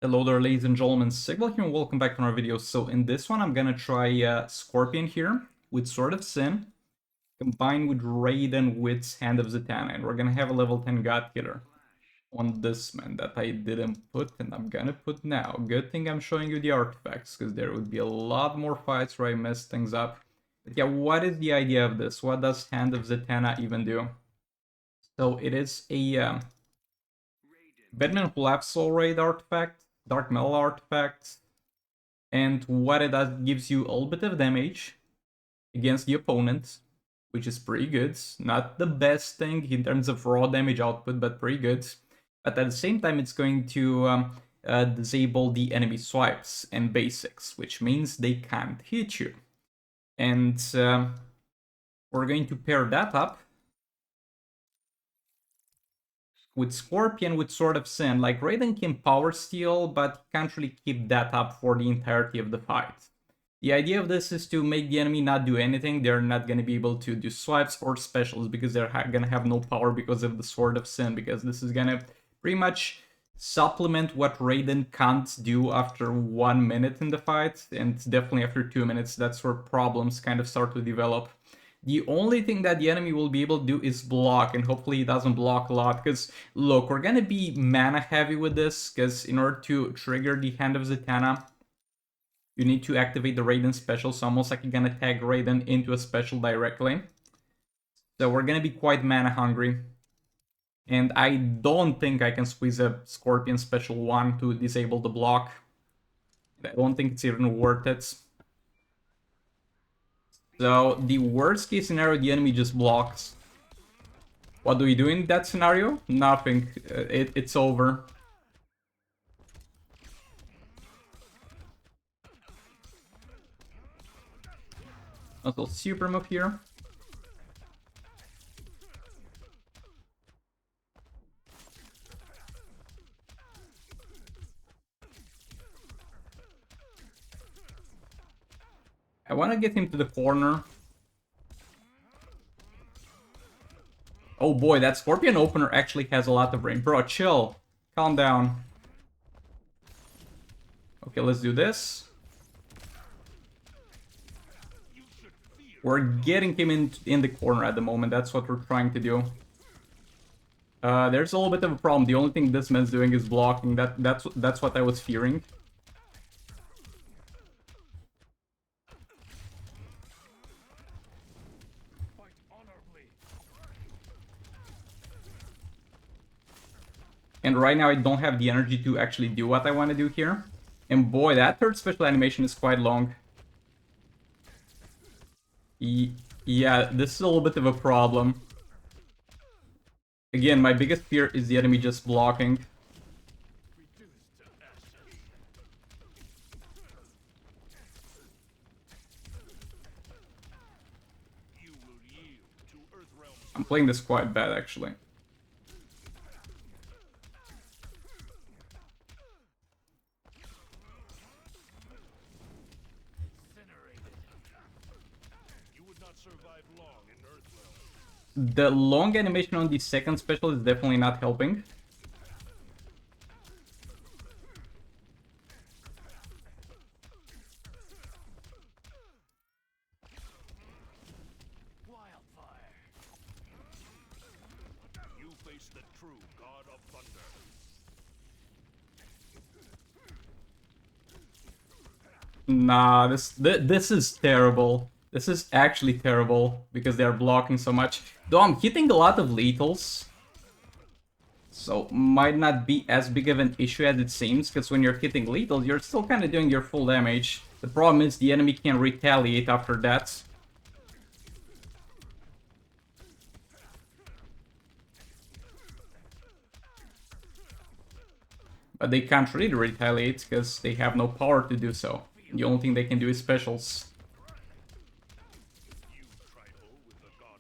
Hello there, ladies and gentlemen, Sigval here and welcome back to our video. So in this one I'm gonna try Scorpion here with Sword of Sin, combined with Raiden with Hand of Zatanna, and we're gonna have a level 10 God Killer on this man that I didn't put and I'm gonna put now. Good thing I'm showing you the artifacts, because there would be a lot more fights where I mess things up. But yeah, what is the idea of this? What does Hand of Zatanna even do? So it is a Batman who left Soul Raid artifact, Dark Metal artifact, and what it does gives you a little bit of damage against the opponent, which is pretty good. Not the best thing in terms of raw damage output, but pretty good. But at the same time, it's going to disable the enemy swipes and basics, which means they can't hit you. And we're going to pair that up with Scorpion with Sword of Sin. Like, Raiden can power steal, but can't really keep that up for the entirety of the fight. The idea of this is to make the enemy not do anything. They're not going to be able to do swipes or specials because they're going to have no power because of the Sword of Sin, because this is going to pretty much supplement what Raiden can't do after 1 minute in the fight, and definitely after 2 minutes. That's where problems kind of start to develop. The only thing that the enemy will be able to do is block, and hopefully he doesn't block a lot, because look, we're gonna be mana heavy with this, because in order to trigger the Hand of Zatanna, you need to activate the Raiden special, so almost like you're gonna tag Raiden into a special directly. So we're gonna be quite mana hungry. And I don't think I can squeeze a Scorpion special 1 to disable the block. I don't think it's even worth it. So the worst case scenario, the enemy just blocks. What do we do in that scenario? Nothing. It's over. Also, super move here. I want to get him to the corner. Oh boy, that Scorpion opener actually has a lot of range. Bro, chill. Calm down. Okay, let's do this. We're getting him in the corner at the moment. That's what we're trying to do. There's a little bit of a problem. The only thing this man's doing is blocking. That's what I was fearing. And right now I don't have the energy to actually do what I want to do here. And boy, that third special animation is quite long. Yeah, this is a little bit of a problem. Again, my biggest fear is the enemy just blocking. I'm playing this quite bad, actually. The long animation on the second special is definitely not helping. You face the true god of thunder. Nah, this is terrible. This is actually terrible, because they're blocking so much. Though I'm hitting a lot of lethals, so might not be as big of an issue as it seems, because when you're hitting lethals, you're still kind of doing your full damage. The problem is the enemy can retaliate after that. But they can't really retaliate, because they have no power to do so. The only thing they can do is specials.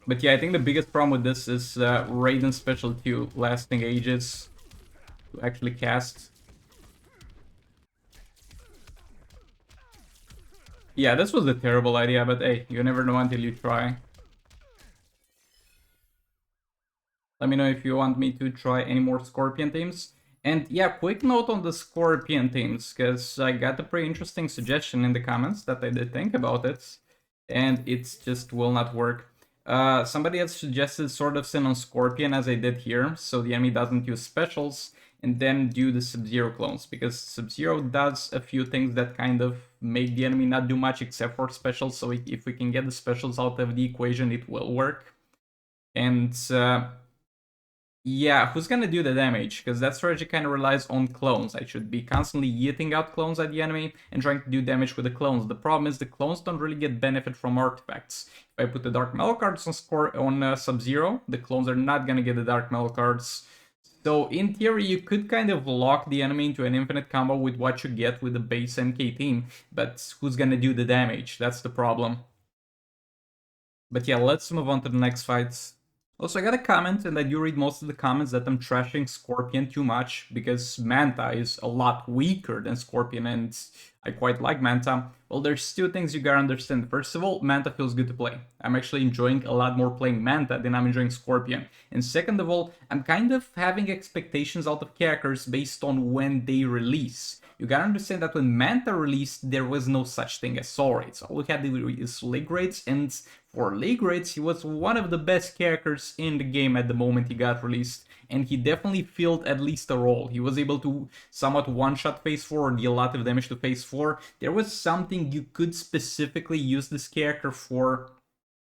But yeah, I think the biggest problem with this is Raiden's special 2 lasting ages to actually cast. Yeah, this was a terrible idea, but hey, you never know until you try. Let me know if you want me to try any more Scorpion teams. And yeah, quick note on the Scorpion teams, because I got a pretty interesting suggestion in the comments that I did think about it, and it just will not work. Somebody had suggested Sword of Sin on Scorpion, as I did here, so the enemy doesn't use specials, and then do the Sub-Zero clones, because Sub-Zero does a few things that kind of make the enemy not do much except for specials, so if we can get the specials out of the equation, it will work. And yeah, who's gonna do the damage? Because that strategy kind of relies on clones. I should be constantly yeeting out clones at the enemy and trying to do damage with the clones. The problem is the clones don't really get benefit from artifacts. If I put the Dark Metal cards on Sub-Zero, the clones are not gonna get the Dark Metal cards. So in theory, you could kind of lock the enemy into an infinite combo with what you get with the base MK team, but who's gonna do the damage? That's the problem. But yeah, let's move on to the next fight. Also, I got a comment, and I do read most of the comments, that I'm trashing Scorpion too much, because Manta is a lot weaker than Scorpion, and I quite like Manta. Well, there's two things you gotta understand. First of all, Manta feels good to play. I'm actually enjoying a lot more playing Manta than I'm enjoying Scorpion. And second of all, I'm kind of having expectations out of characters based on when they release. You gotta understand that when Manta released, there was no such thing as soul rates. All we had is league rates, and for league rates, he was one of the best characters in the game at the moment he got released, and he definitely filled at least a role. He was able to somewhat one-shot phase 4 or deal a lot of damage to phase 4. There was something you could specifically use this character for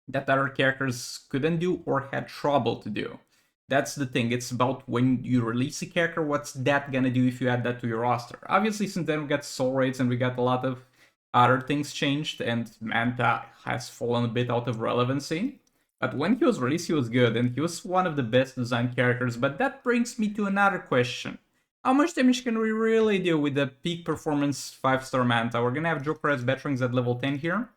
that other characters couldn't do or had trouble to do. That's the thing, it's about when you release a character, what's that gonna do if you add that to your roster. Obviously, since then we got soul rates and we got a lot of other things changed, and Manta has fallen a bit out of relevancy. But when he was released, he was good, and he was one of the best designed characters. But that brings me to another question. How much damage can we really do with the peak performance 5-star Manta? We're gonna have Joker as veterans at level 10 here.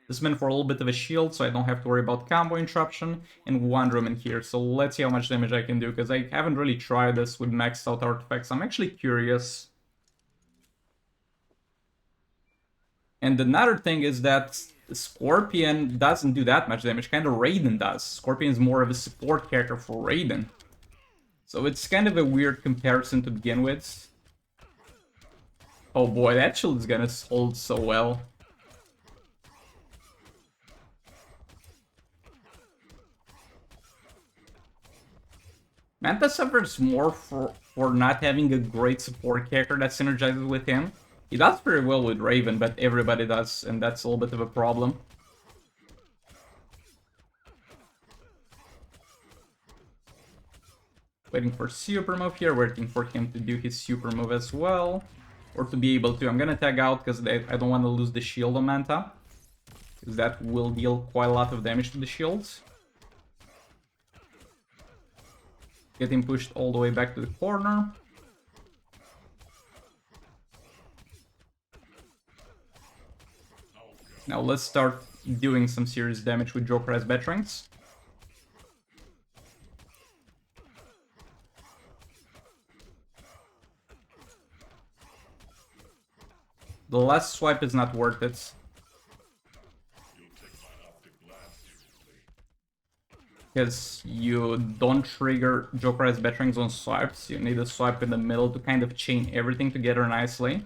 This meant for a little bit of a shield, so I don't have to worry about combo interruption, and one room in here. So let's see how much damage I can do, because I haven't really tried this with maxed out artifacts. I'm actually curious. And another thing is that Scorpion doesn't do that much damage, kind of Raiden does. Scorpion is more of a support character for Raiden. So it's kind of a weird comparison to begin with. Oh boy, that shield is gonna hold so well. Manta suffers more for not having a great support character that synergizes with him. He does very well with Raven, but everybody does, and that's a little bit of a problem. Waiting for super move here, waiting for him to do his super move as well. Or to be able to. I'm gonna tag out because I don't want to lose the shield on Manta, because that will deal quite a lot of damage to the shields. Getting pushed all the way back to the corner. Now let's start doing some serious damage with Joker as veterans. The last swipe is not worth it. Because you don't trigger Joker as veterans on swipes. You need a swipe in the middle to kind of chain everything together nicely.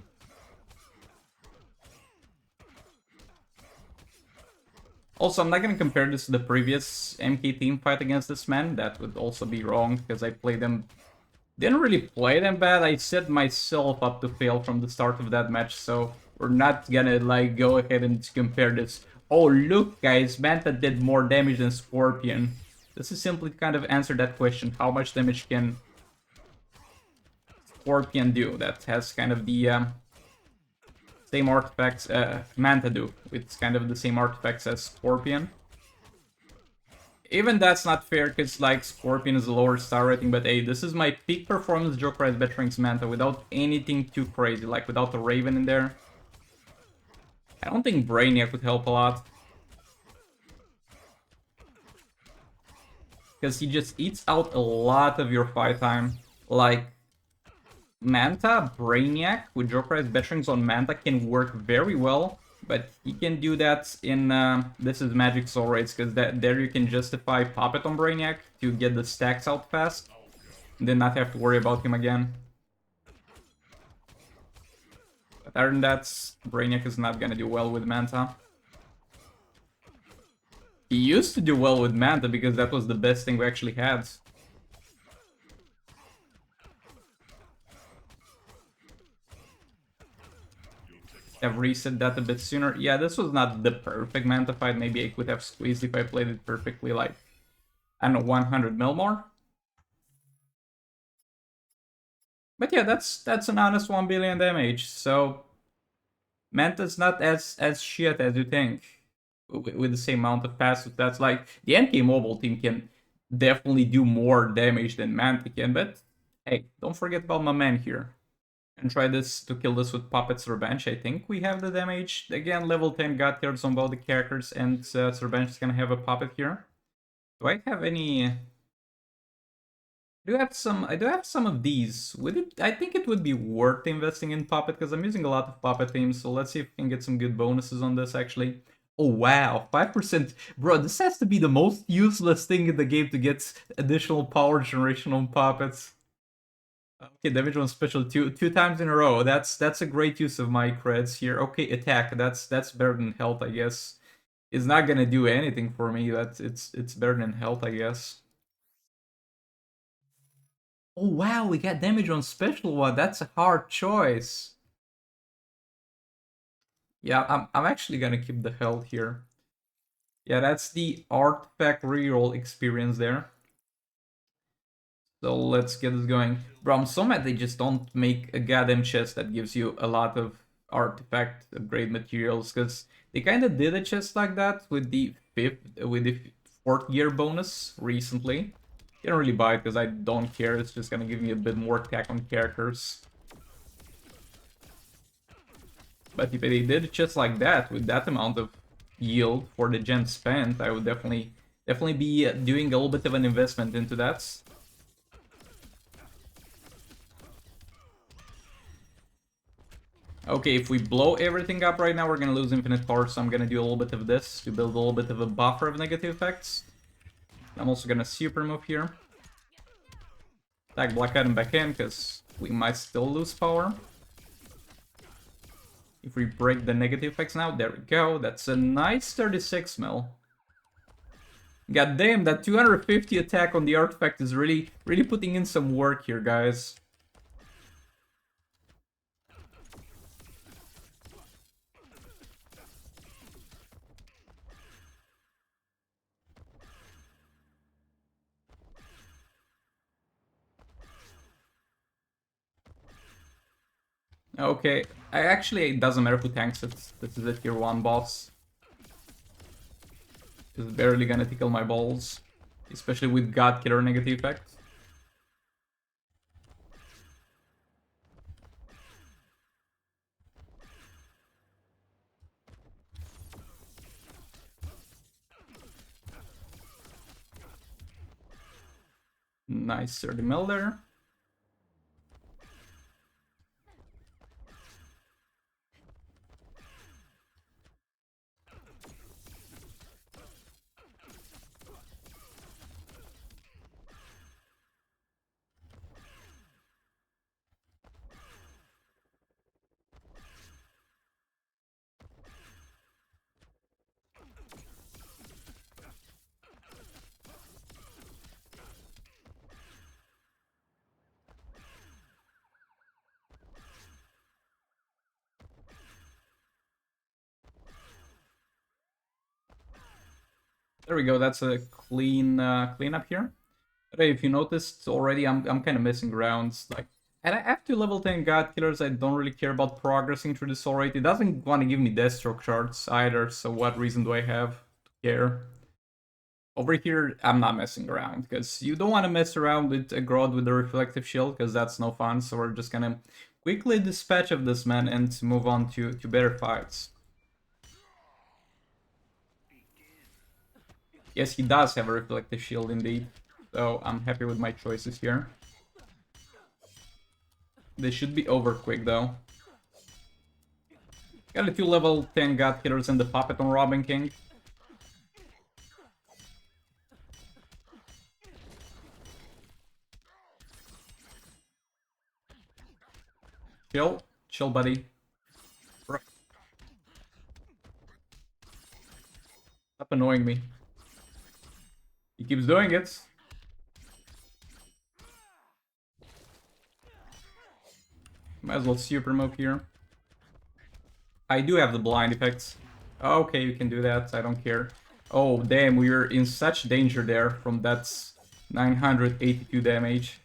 Also, I'm not going to compare this to the previous MK team fight against this man. That would also be wrong, because I played them... Didn't really play them bad. I set myself up to fail from the start of that match, so we're not gonna, like, go ahead and compare this. Oh, look, guys, Manta did more damage than Scorpion. This is simply to kind of answer that question. How much damage can Scorpion do? That has kind of the... same artifacts Manta do, with kind of the same artifacts as Scorpion. Even that's not fair, because like Scorpion is a lower star rating, but hey, this is my peak performance Joker as veterans Manta without anything too crazy, like without the Raven in there. I don't think Brainiac would help a lot, because he just eats out a lot of your fight time. Like, Manta, Brainiac, with Joker as veterans on Manta can work very well, but he can do that in This is Magic Soul Raids, because there you can justify Puppet on Brainiac to get the stacks out fast. Did not have to worry about him again. But other than that, Brainiac is not gonna do well with Manta. He used to do well with Manta because that was the best thing we actually had. Have reset that a bit sooner. Yeah, this was not the perfect Manta fight. Maybe I could have squeezed if I played it perfectly, like, I don't know, 100 mil more. But yeah, that's an honest 1 billion damage. So Manta's not as shit as you think. With the same amount of passive, that's like the NK Mobile team can definitely do more damage than Manta can. But hey, don't forget about my man here. And try this to kill this with Puppet's Revenge. I think we have the damage. Again, level 10 God cards on both the characters, and Revenge is gonna have a Puppet here. Do I have any... I do have some of these. Would it? I think it would be worth investing in Puppet, because I'm using a lot of Puppet themes, so let's see if we can get some good bonuses on this, actually. Oh wow, 5%. Bro, this has to be the most useless thing in the game to get additional power generation on Puppets. Okay, damage on special two times in a row. That's a great use of my creds here. Okay, attack. That's better than health, I guess. It's not gonna do anything for me. It's better than health, I guess. Oh wow, we got damage on special one. That's a hard choice. Yeah, I'm actually gonna keep the health here. Yeah, that's the artifact reroll experience there. So let's get this going. Bro, I'm so mad they just don't make a goddamn chest that gives you a lot of artifact upgrade materials, because they kind of did a chest like that with the fourth gear bonus recently. Didn't really buy it because I don't care. It's just gonna give me a bit more attack on characters. But if they did a chest like that with that amount of yield for the gen spent, I would definitely be doing a little bit of an investment into that. Okay, if we blow everything up right now, we're gonna lose infinite power, so I'm gonna do a little bit of this to build a little bit of a buffer of negative effects. I'm also gonna super move here. Attack Black Item back in, because we might still lose power. If we break the negative effects now, there we go. That's a nice 36 mil. God damn, that 250 attack on the artifact is really putting in some work here, guys. Okay, it doesn't matter who tanks it. This is a tier 1 boss. It's barely gonna tickle my balls. Especially with God Killer negative effect. Nice 30 mil there. There we go, that's a clean cleanup here. But hey, if you noticed already, I'm kind of missing rounds. Like, and I have 2 level 10 God Killers, I don't really care about progressing through this already. It doesn't want to give me Deathstroke shards either, so what reason do I have to care? Over here, I'm not messing around, because you don't want to mess around with a Grodd with a Reflective Shield, because that's no fun, so we're just gonna quickly dispatch of this man and move on to better fights. Yes, he does have a Reflective Shield indeed, so I'm happy with my choices here. They should be over quick though. Got a 2 level 10 God Killers and the Puppet on Robin King. Chill. Chill, buddy. Stop annoying me. He keeps doing it. Might as well super move here. I do have the blind effects. Okay, you can do that. I don't care. Oh, damn, we are in such danger there from that 982 damage.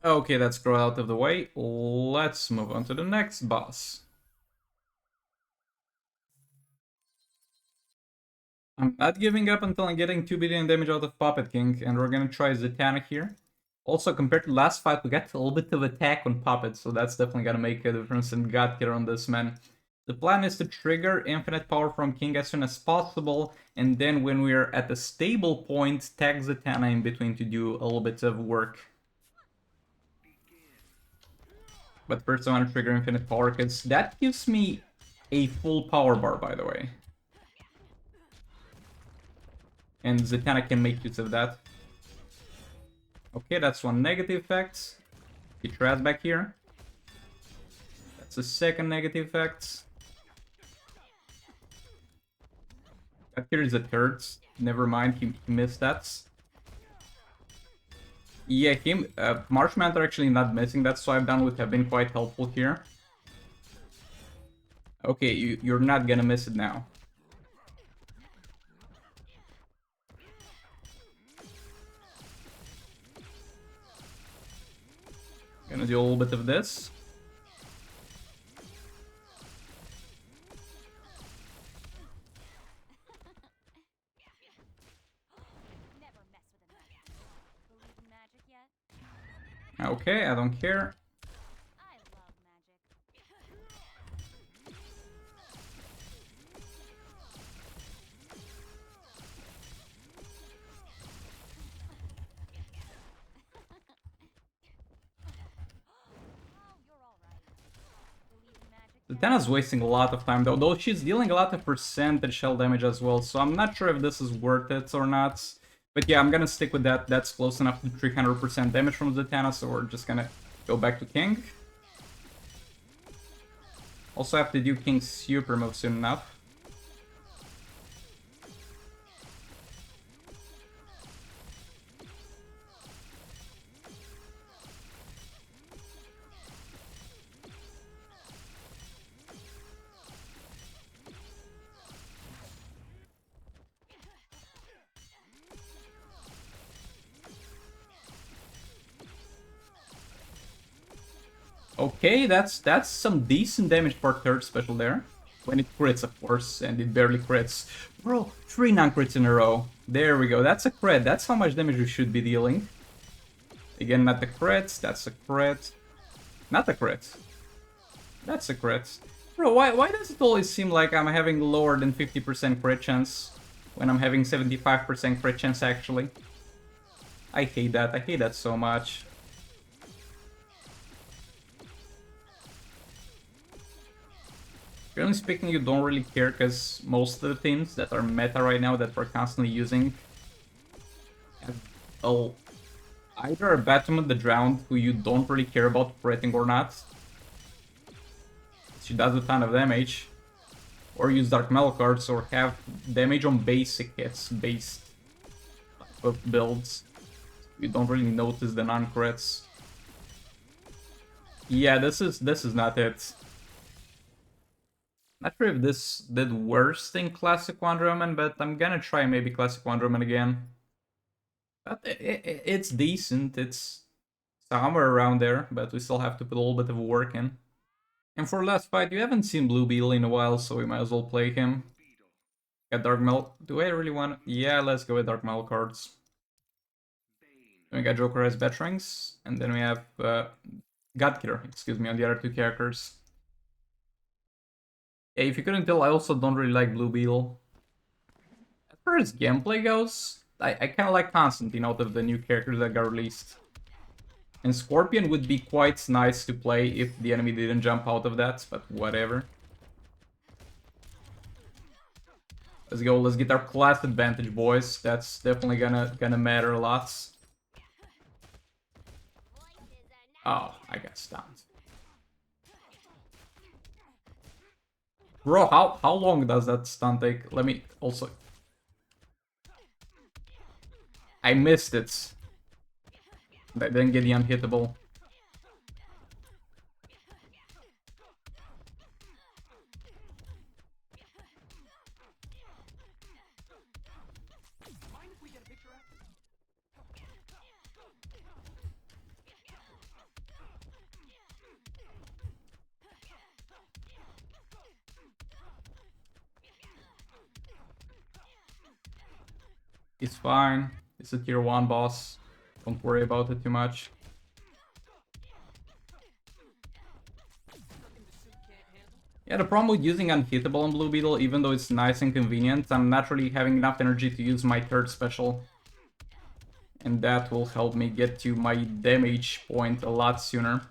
Okay, that's scroll out of the way. Let's move on to the next boss. I'm not giving up until I'm getting 2 billion damage out of Puppet King, and we're gonna try Zatanna here. Also, compared to last fight, we got a little bit of attack on Puppet, so that's definitely gonna make a difference in God Killer on this man. The plan is to trigger infinite power from King as soon as possible, and then when we're at a stable point, tag Zatanna in between to do a little bit of work. But first I want to trigger infinite power, because that gives me a full power bar, by the way. And Zatanna can make use of that. Okay, that's one negative effect. Get your ass back here. That's a second negative effect. That here is a third. Never mind, he missed that. Yeah, Marsh Manta are actually not missing that swipe down would have been quite helpful here. Okay, you're not gonna miss it now. Gonna do a little bit of this. Okay, I don't care. Zatanna's wasting a lot of time though she's dealing a lot of percentage shell damage as well, so I'm not sure if this is worth it or not. But yeah, I'm gonna stick with that. That's close enough to 300% damage from Zatanna, so we're just gonna go back to King. Also have to do King's super move soon enough. Okay, that's some decent damage for third special there. When it crits, of course, and it barely crits. Bro, 3 non-crits in a row. There we go, that's a crit. That's how much damage we should be dealing. Again, not the crit, that's a crit. Not a crit. That's a crit. Bro, why does it always seem like I'm having lower than 50% crit chance when I'm having 75% crit chance actually? I hate that so much. Generally speaking, you don't really care because most of the teams that are meta right now that we're constantly using have either a Batman the Drowned who you don't really care about critting or not. She does a ton of damage. Or use Dark Metal cards or have damage on basic hits based type of builds. You don't really notice the non-crits. Yeah, this is not it. Not sure if this did worse than Classic Wonder Woman, but I'm gonna try maybe Classic Wonder Woman again. But it's decent, it's somewhere around there, but we still have to put a little bit of work in. And for last fight, you haven't seen Blue Beetle in a while, so we might as well play him. Got Dark Metal. Do I really want... Yeah, let's go with Dark Metal cards. Then we got Joker as Veterans, and then we have God Killer, excuse me, on the other two characters. Yeah, if you couldn't tell, I also don't really like Blue Beetle. As far as gameplay goes, I kind of like Constantine out of the new characters that got released. And Scorpion would be quite nice to play if the enemy didn't jump out of that, but whatever. Let's go, let's get our class advantage, boys. That's definitely gonna matter a lot. Oh, I got stunned. Bro, how long does that stun take? Let me also... I missed it. I didn't get the unhittable. It's fine. It's a tier 1 boss. Don't worry about it too much. Yeah, the problem with using Unhittable on Blue Beetle, even though it's nice and convenient, I'm not really having enough energy to use my third special. And that will help me get to my damage point a lot sooner.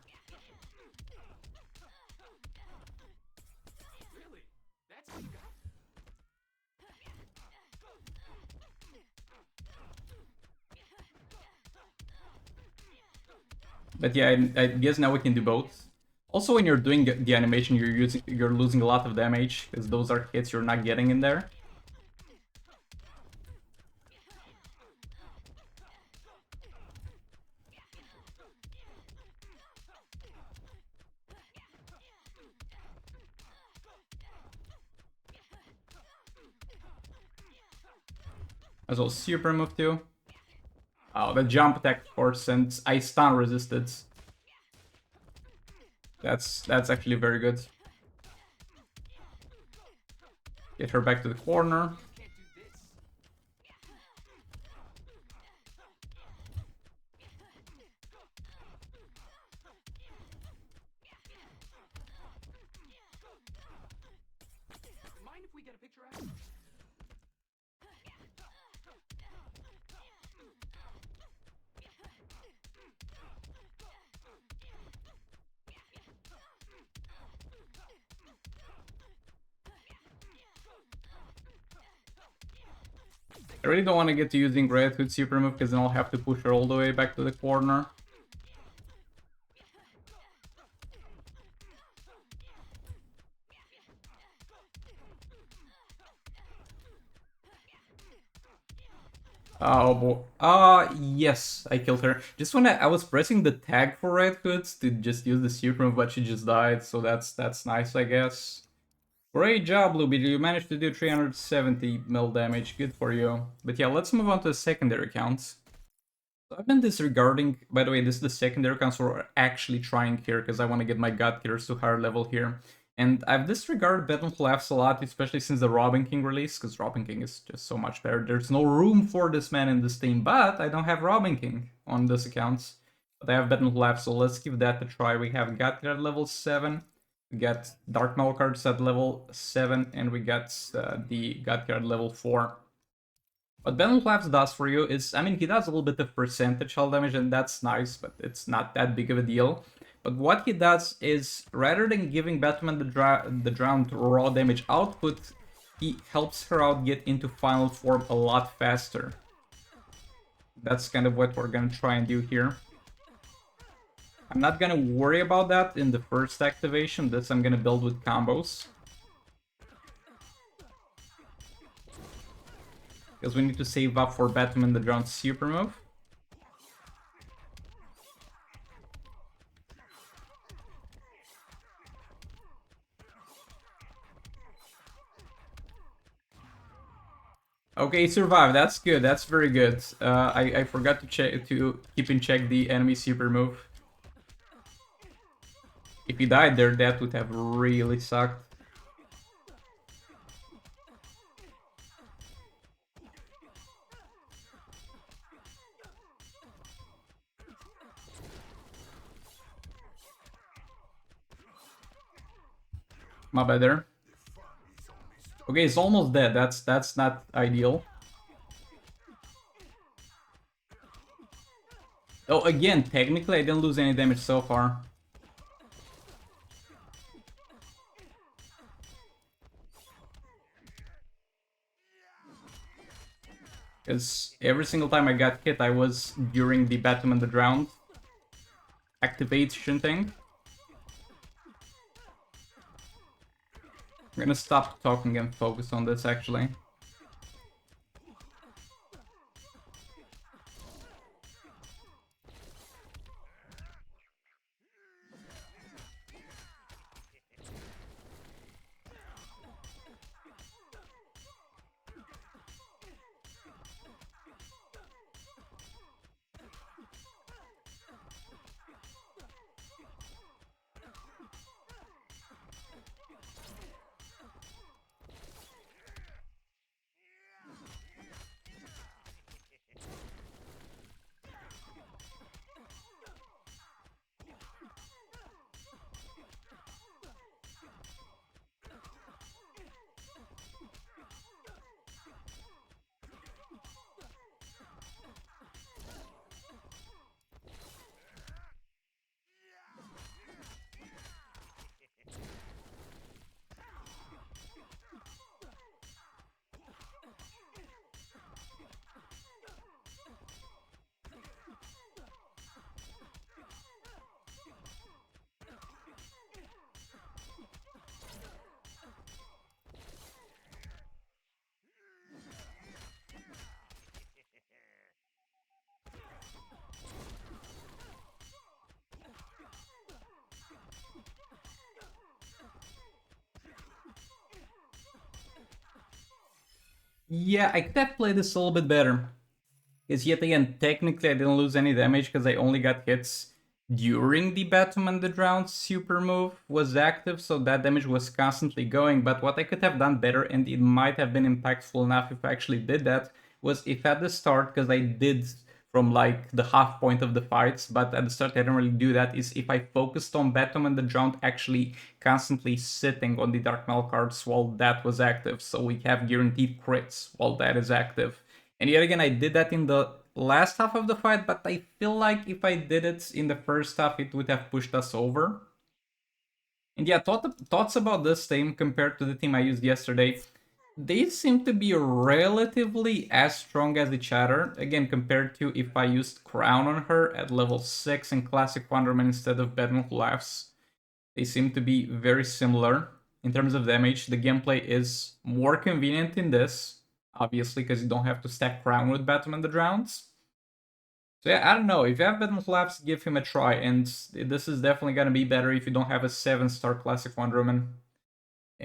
But yeah, I guess now we can do both. Also, when you're doing the animation, you're losing a lot of damage, because those are hits you're not getting in there. As well, super move too. Oh, the jump attack, of course, and I stun resisted. That's actually very good. Get her back to the corner. I really don't want to get to using Red Hood super move because then I'll have to push her all the way back to the corner. Oh boy. Yes, I killed her. Just when I was pressing the tag for Red Hoods to just use the super move, but she just died, so that's nice, I guess. Great job, Blue Beetle. You managed to do 370 mil damage. Good for you. But yeah, let's move on to the secondary counts. So I've been disregarding, by the way, this is the secondary counts we're actually trying here, because I want to get my God Killers to higher level here. And I've disregarded Battle Laughs a lot, especially since the Robin King release, because Robin King is just so much better. There's no room for this man in this team, but I don't have Robin King on this account. But I have Battle Laughs, so let's give that a try. We have God Killer at level 7, we got Dark Maul cards at level 7, and we got the God Killer at level 4. What Battle Laughs does for you is, I mean, he does a little bit of percentage hull damage, and that's nice, but it's not that big of a deal. But what he does is, rather than giving Batman the drowned raw damage output, he helps her out get into final form a lot faster. That's kind of what we're gonna try and do here. I'm not gonna worry about that in the first activation. This I'm gonna build with combos. Because we need to save up for Batman the drowned super move. Okay, survive. That's good. That's very good. I forgot to keep in check the enemy super move. If he died there, that would have really sucked. My bad there. Okay, it's almost dead. That's not ideal. Oh, again, technically I didn't lose any damage so far. Because every single time I got hit, I was during the Batman the Drowned activation thing. I'm gonna stop talking and focus on this, actually. Yeah, I could have played this a little bit better. Because yet again, technically I didn't lose any damage because I only got hits during the Batman the Drowned super move was active, so that damage was constantly going. But what I could have done better, and it might have been impactful enough if I actually did that, was if at the start, because I did from like the half point of the fights, but at the start I didn't really do that, is if I focused on Batman the Drowned actually constantly sitting on the Dark Mail cards while that was active, so we have guaranteed crits while that is active. And yet again, I did that in the last half of the fight, but I feel like if I did it in the first half, it would have pushed us over. And yeah, thoughts about this team compared to the team I used yesterday. They seem to be relatively as strong as each other. Again, compared to if I used Crown on her at level 6 in Classic Wonderman instead of Bedlam Who Laughs. They seem to be very similar. In terms of damage, the gameplay is more convenient in this, obviously, because you don't have to stack Crown with Batman the Drowns. So yeah, I don't know. If you have Batman Collapse, give him a try, and this is definitely gonna be better if you don't have a 7-star Classic Wonder Woman,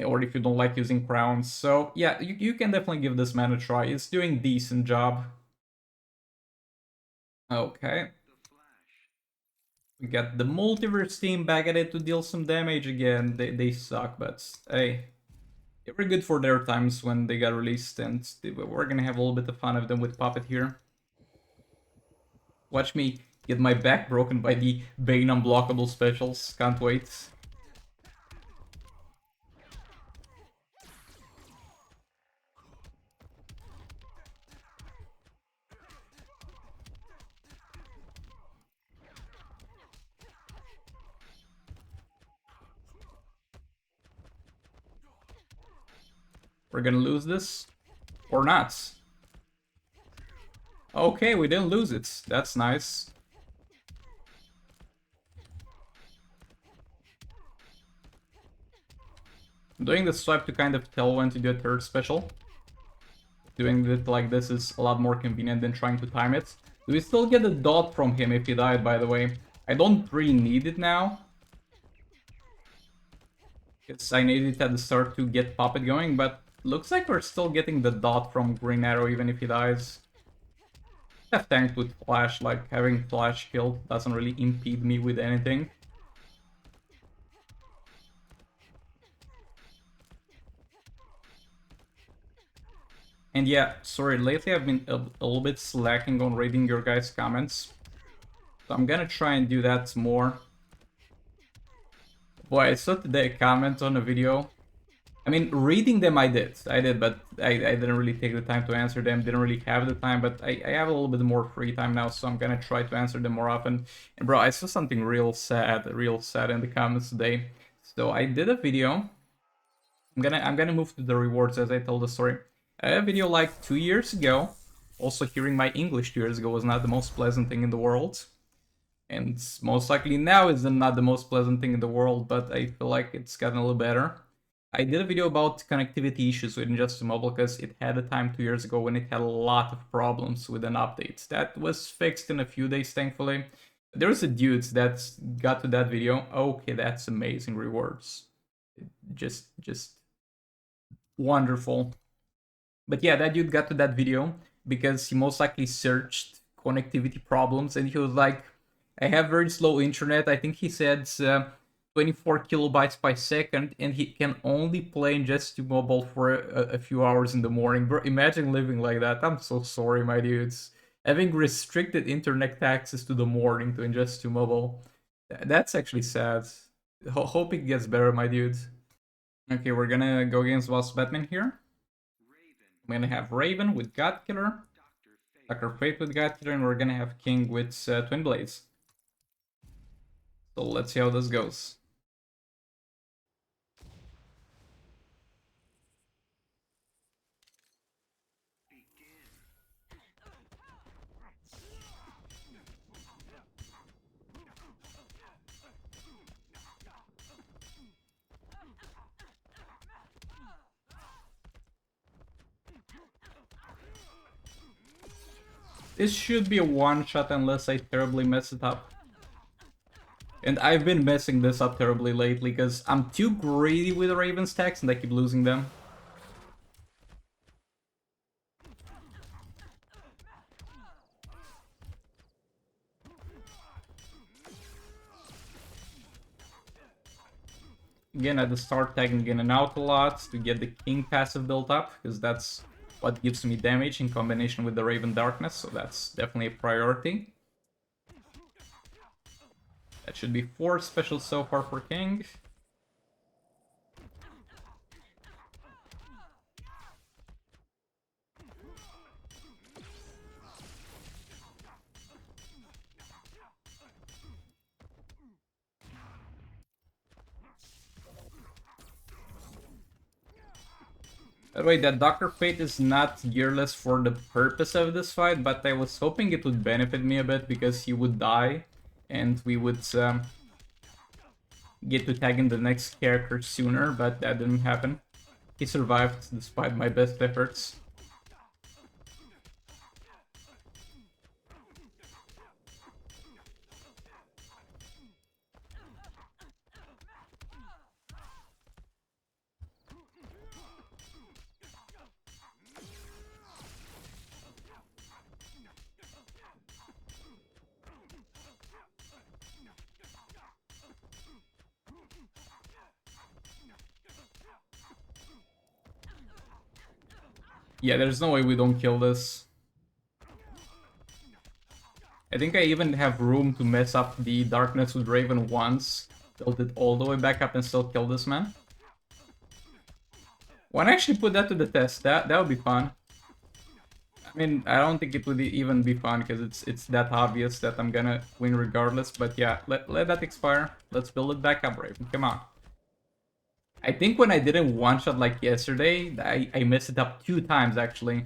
or if you don't like using crowns. So yeah, you can definitely give this man a try. It's doing decent job. Okay. We got the Multiverse team back at it to deal some damage again. They suck, but hey, they were good for their times when they got released, and we're gonna have a little bit of fun of them with Puppet here. Watch me get my back broken by the Bane unblockable specials. Can't wait. We're gonna lose this? Or not? Okay, we didn't lose it. That's nice. I'm doing the swipe to kind of tell when to do a third special. Doing it like this is a lot more convenient than trying to time it. Do we still get a dot from him if he died, by the way? I don't really need it now. Because I needed it at the start to get Puppet going, but looks like we're still getting the dot from Green Arrow even if he dies. I have tanked with Flash, like having Flash killed doesn't really impede me with anything. And yeah, sorry, lately I've been a little bit slacking on reading your guys' comments. So I'm gonna try and do that more. Boy, I saw today a comment on a video I mean, reading them I did, but I didn't really take the time to answer them, didn't really have the time, but I have a little bit more free time now, so I'm gonna try to answer them more often. And bro, I saw something real sad in the comments today. So I did a video. I'm gonna move to the rewards as I told the story. I had a video like 2 years ago. Also, hearing my English 2 years ago was not the most pleasant thing in the world. And most likely now is not the most pleasant thing in the world, but I feel like it's gotten a little better. I did a video about connectivity issues with Injustice Mobile because it had a time 2 years ago when it had a lot of problems with an update. That was fixed in a few days, thankfully. There's a dude that got to that video. Okay, that's amazing rewards. Just wonderful. But yeah, that dude got to that video because he most likely searched connectivity problems and he was like, I have very slow internet. I think he said 24 kilobytes per second, and he can only play Injustice Mobile for a few hours in the morning. Bro, imagine living like that. I'm so sorry, my dudes. Having restricted internet access to the morning to Injustice Mobile. That's actually sad. Hope it gets better, my dudes. Okay, we're gonna go against Boss Batman here. I'm gonna have Raven with Godkiller, Dr. Fate with Godkiller, and we're gonna have King with Twin Blades. So let's see how this goes. This should be a one-shot unless I terribly mess it up. And I've been messing this up terribly lately because I'm too greedy with the Raven stacks and I keep losing them. Again, at the start tagging in and out a lot to get the King passive built up, because that's what gives me damage in combination with the Raven Darkness, so that's definitely a priority. That should be 4 specials so far for King. By the way, that Dr. Fate is not gearless for the purpose of this fight, but I was hoping it would benefit me a bit because he would die and we would get to tag in the next character sooner, but that didn't happen. He survived despite my best efforts. Yeah, there's no way we don't kill this. I think I even have room to mess up the Darkness with Raven once, build it all the way back up and still kill this man. Wanna actually put that to the test, that would be fun. I mean, I don't think it would even be fun because it's that obvious that I'm gonna win regardless, but yeah, let that expire. Let's build it back up, Raven, come on. I think when I did it one-shot like yesterday, I messed it up 2 times actually.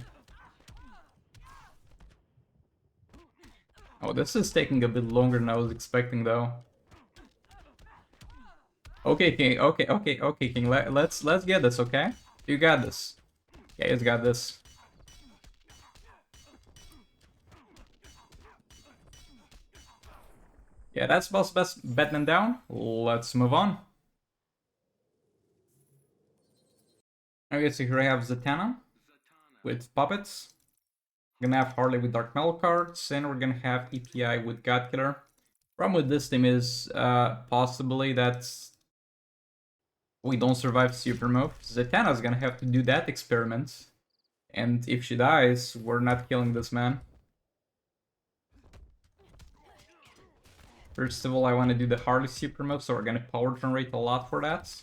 Oh, this is taking a bit longer than I was expecting though. Okay, King, okay, King, let's get this, okay? You got this. Yeah, he's got this. Yeah, that's Boss Batman down. Let's move on. Okay, so here I have Zatanna with puppets. We're gonna have Harley with Dark Metal cards, and we're gonna have EPI with Godkiller. Problem with this team is possibly that we don't survive super move. Zatanna's gonna have to do that experiment, and if she dies, we're not killing this man. First of all, I want to do the Harley super move, so we're gonna power generate a lot for that.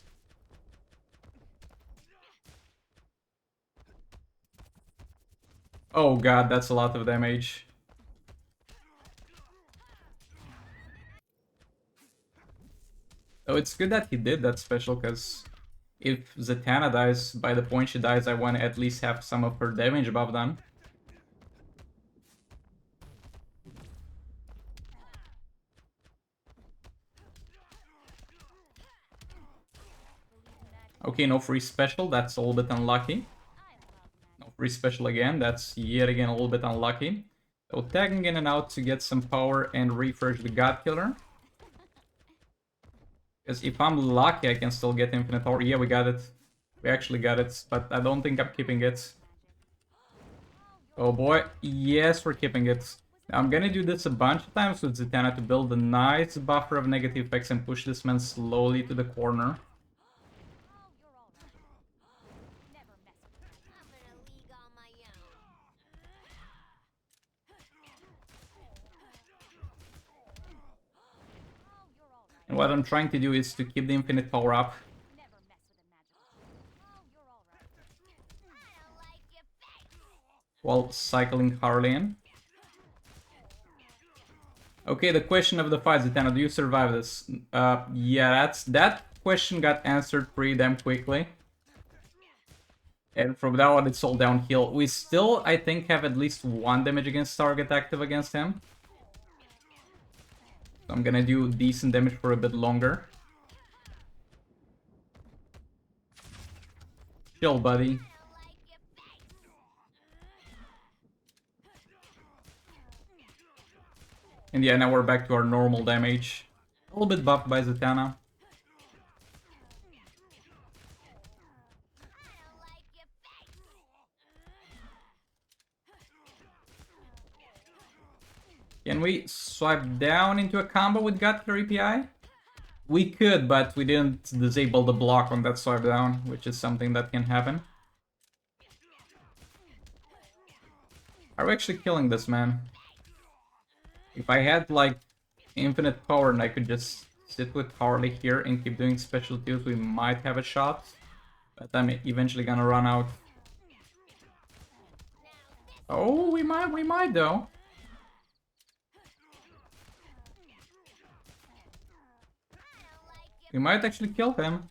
Oh god, that's a lot of damage. Oh, it's good that he did that special, because if Zatanna dies, by the point she dies, I want to at least have some of her damage buff done. Okay, no free special, that's a little bit unlucky. No free special again, that's yet again a little bit unlucky. So tagging in and out to get some power and refresh the God Killer. Because if I'm lucky, I can still get infinite power. Yeah, we got it. We actually got it, but I don't think I'm keeping it. Oh boy, yes, we're keeping it. Now, I'm gonna do this a bunch of times with Zatanna to build a nice buffer of negative effects and push this man slowly to the corner. And what I'm trying to do is to keep the infinite power up. While cycling Harley in. Okay, the question of the fight, Zatanna, do you survive this? Yeah, that question got answered pretty damn quickly. And from that on, it's all downhill. We still, I think, have at least one damage against target active against him. So I'm gonna do decent damage for a bit longer. Chill, buddy. And yeah, now we're back to our normal damage. A little bit buffed by Zatanna. Can we swipe down into a combo with God Killer API? We could, but we didn't disable the block on that swipe down, which is something that can happen. Are we actually killing this man? If I had, like, infinite power and I could just sit with Harley here and keep doing special deals, we might have a shot. But I'm eventually gonna run out. Oh, we might though. We might actually kill him.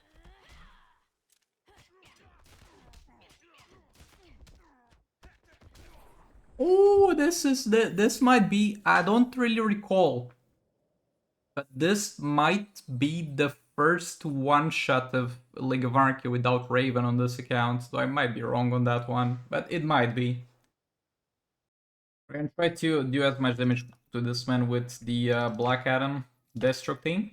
Oh, this might be, I don't really recall, but this might be the first one shot of League of Anarchy without Raven on this account, so I might be wrong on that one, but it might be. We're gonna try to do as much damage to this man with the Black Adam Deathstroke thing.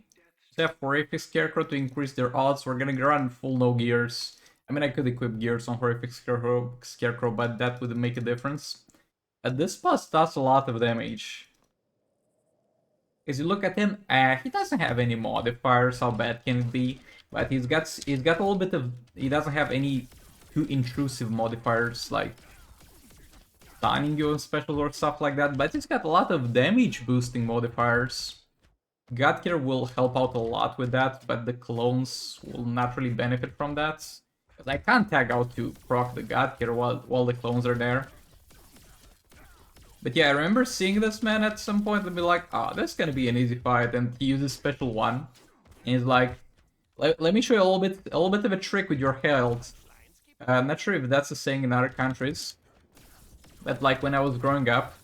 So have Horrific Scarecrow to increase their odds. We're gonna run full no gears. I mean, I could equip gears on Horrific Scarecrow, but that wouldn't make a difference. This boss does a lot of damage. As you look at him, he doesn't have any modifiers. How bad can it be? But he's got a little bit of. He doesn't have any too intrusive modifiers like stunning you on special or stuff like that. But he's got a lot of damage boosting modifiers. Godkiller will help out a lot with that, but the clones will not really benefit from that. Because I can't tag out to proc the Godkiller while the clones are there. But yeah, I remember seeing this man at some point and be like, oh, this is gonna be an easy fight, and he uses special one. And he's like, let me show you a little bit of a trick with your health. I'm not sure if that's a saying in other countries. But like when I was growing up,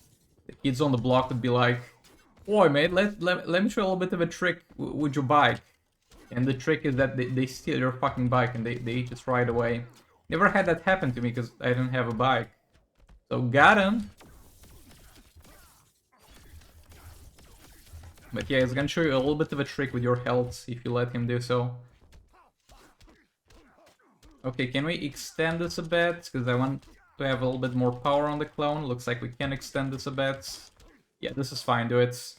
the kids on the block would be like, boy mate, let me show you a little bit of a trick with your bike. And the trick is that they steal your fucking bike and they just ride away. Never had that happen to me because I didn't have a bike. So got him. But yeah, he's gonna show you a little bit of a trick with your health if you let him do so. Okay, can we extend this a bit? Because I want to have a little bit more power on the clone. Looks like we can extend this a bit. Yeah, this is fine, do it.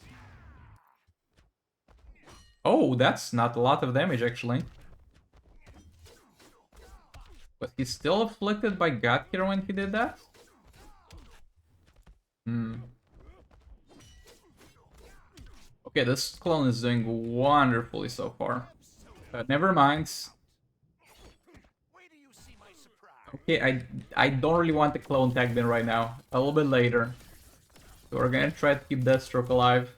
Oh, that's not a lot of damage, actually. But he's still afflicted by God Killer when he did that? Okay, this clone is doing wonderfully so far. But never mind. Okay, I don't really want the clone tag bin right now. A little bit later. So we're gonna try to keep Deathstroke alive.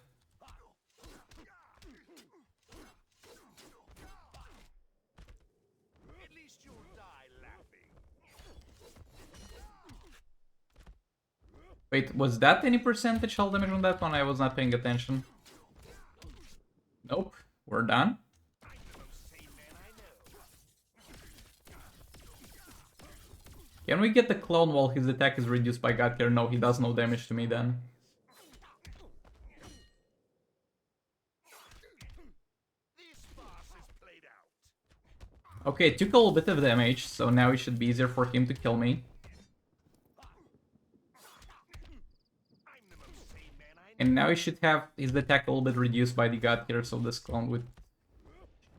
Wait, was that any percentage hull damage on that one? I was not paying attention. Nope, we're done. Can we get the clone while his attack is reduced by God Tier? No, he does no damage to me then. Okay, it took a little bit of damage, so now it should be easier for him to kill me. And now he should have his attack a little bit reduced by the God Tier, so this clone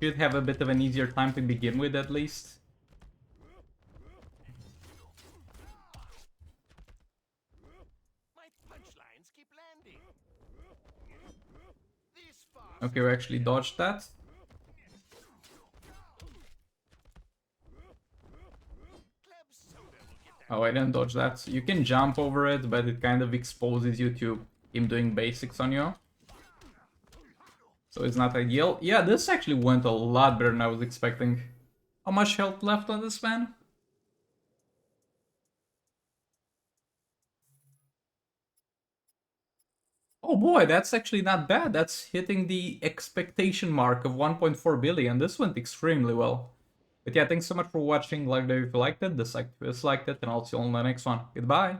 should have a bit of an easier time to begin with at least. Okay, we actually dodged that. Oh, I didn't dodge that. You can jump over it, but it kind of exposes you to him doing basics on you. So it's not ideal. Yeah, this actually went a lot better than I was expecting. How much health left on this man? Oh boy, that's actually not bad. That's hitting the expectation mark of 1.4 billion. This went extremely well. But yeah, thanks so much for watching. Like if you liked it, dislike if you disliked it, and I'll see you on the next one. Goodbye.